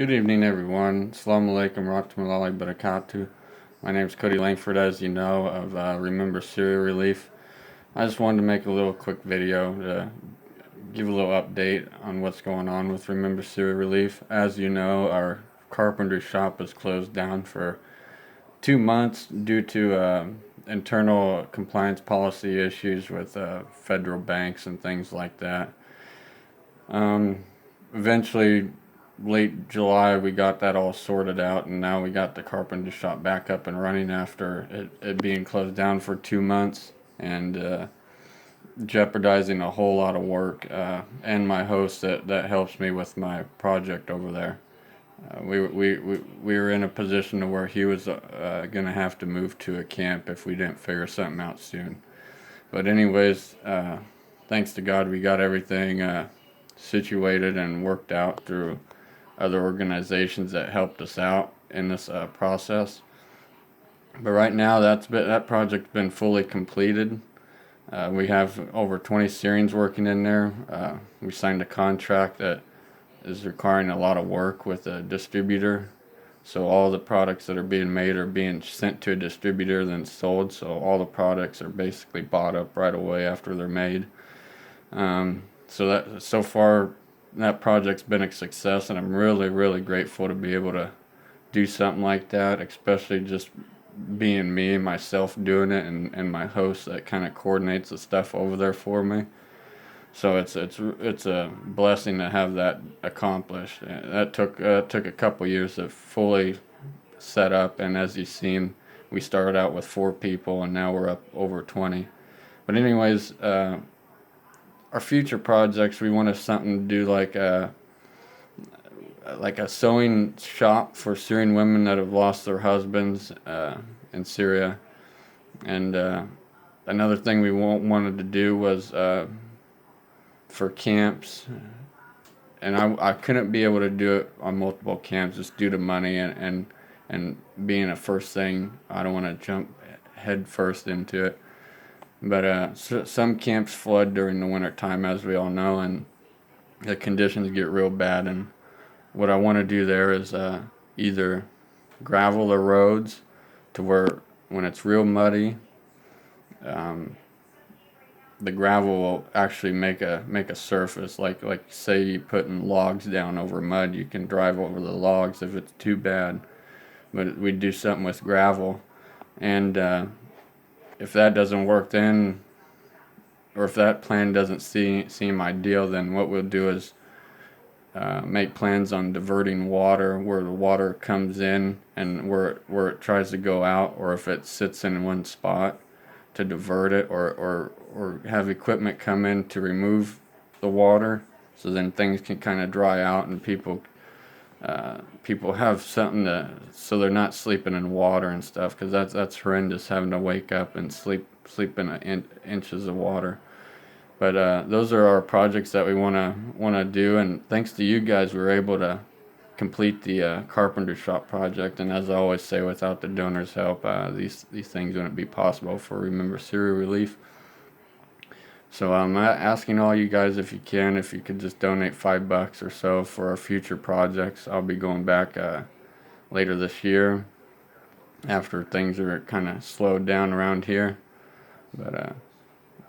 Good evening, everyone. Assalamu alaikum rahmatullahi barakatuh. My name is Cody Langford, as you know, of Remember Syria Relief. I just wanted to make a little quick video to give a little update on what's going on with Remember Syria Relief. As you know, our carpentry shop is closed down for 2 months due to internal compliance policy issues with federal banks and things like that. Eventually, late July, we got that all sorted out, and now we got the carpentry shop back up and running after it being closed down for 2 months and jeopardizing a whole lot of work and my host that helps me with my project over there. We were in a position to where he was going to have to move to a camp if we didn't figure something out soon. But anyways, thanks to God, we got everything situated and worked out through other organizations that helped us out in this process. But right now, that project's been fully completed. We have over 20 Syrians working in there. We signed a contract that is requiring a lot of work with a distributor. So all the products that are being made are being sent to a distributor, then sold. So all the products are basically bought up right away after they're made. So far, that project's been a success, and I'm really, really grateful to be able to do something like that, especially just being me, myself doing it, and my host that kind of coordinates the stuff over there for me. So it's a blessing to have that accomplished. That took a couple years to fully set up, and as you've seen, we started out with 4 people, and now we're up over 20. But anyways, our future projects, we wanted something to do like a sewing shop for Syrian women that have lost their husbands in Syria. And another thing we wanted to do was for camps. And I couldn't be able to do it on multiple camps just due to money and being a first thing. I don't want to jump head first into it. But some camps flood during the winter time, as we all know, and the conditions get real bad. And what I want to do there is either gravel the roads to where when it's real muddy, the gravel will actually make a surface. Like say you putting logs down over mud, you can drive over the logs if it's too bad. But we do something with gravel, and if that doesn't work then, or if that plan doesn't seem ideal, then what we'll do is make plans on diverting water where the water comes in and where it tries to go out, or if it sits in one spot to divert it, or have equipment come in to remove the water, so then things can kind of dry out and people have something so they're not sleeping in water and stuff, because that's horrendous having to wake up and sleep in inches of water. But those are our projects that we want to do, and thanks to you guys, we were able to complete the carpenter shop project. And as I always say, without the donors' help, these things wouldn't be possible for Remember Syria Relief. So I'm asking all you guys, if you could just donate $5 or so for our future projects. I'll be going back later this year after things are kind of slowed down around here. But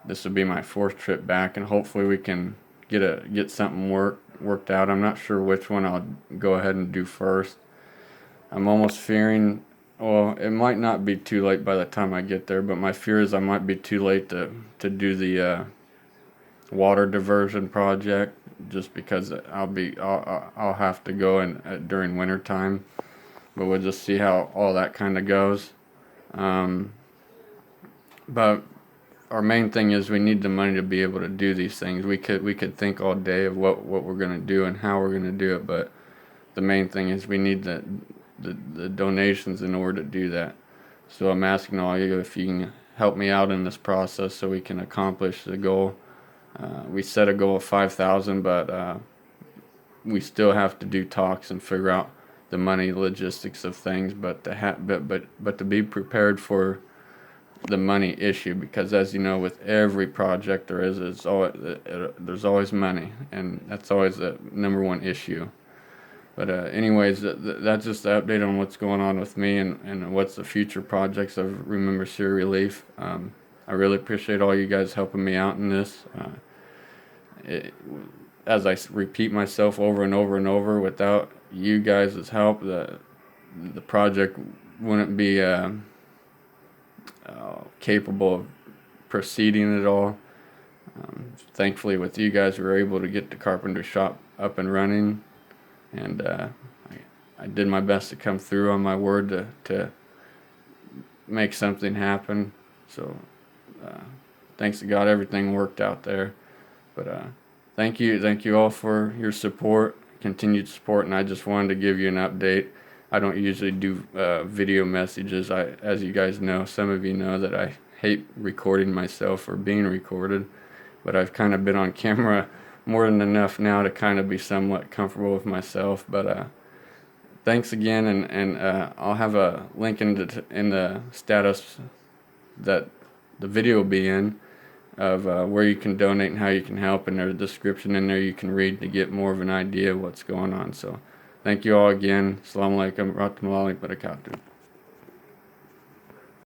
this will be my 4th trip back, and hopefully we can get something worked out. I'm not sure which one I'll go ahead and do first. I'm almost fearing, well, it might not be too late by the time I get there, but my fear is I might be too late to do the water diversion project, just because I'll have to go in during winter time. But we'll just see how all that kind of goes. But our main thing is we need the money to be able to do these things. We could think all day of what we're going to do and how we're going to do it, but the main thing is we need the donations in order to do that. So I'm asking all you if you can help me out in this process so we can accomplish the goal. We set a goal of 5,000, but we still have to do talks and figure out the money logistics of things. But to be prepared for the money issue, because as you know, with every project there's always money, and that's always the number one issue. But anyways, that's just the update on what's going on with me and what's the future projects of Remember Sewer Relief. I really appreciate all you guys helping me out in this. It, as I repeat myself over and over and over, without you guys' help, the project wouldn't be capable of proceeding at all. Thankfully, with you guys, we were able to get the carpenter shop up and running, and I did my best to come through on my word to make something happen. So thanks to God, everything worked out there. But thank you all for your support, continued support, and I just wanted to give you an update. I don't usually do video messages. As you guys know, some of you know that I hate recording myself or being recorded, but I've kind of been on camera more than enough now to kind of be somewhat comfortable with myself. But thanks again, and I'll have a link in the status that the video will be in of where you can donate and how you can help, and there's a description in there you can read to get more of an idea of what's going on. So thank you all again. Assalamu alaikum, rahmatullahi wa barakatuh.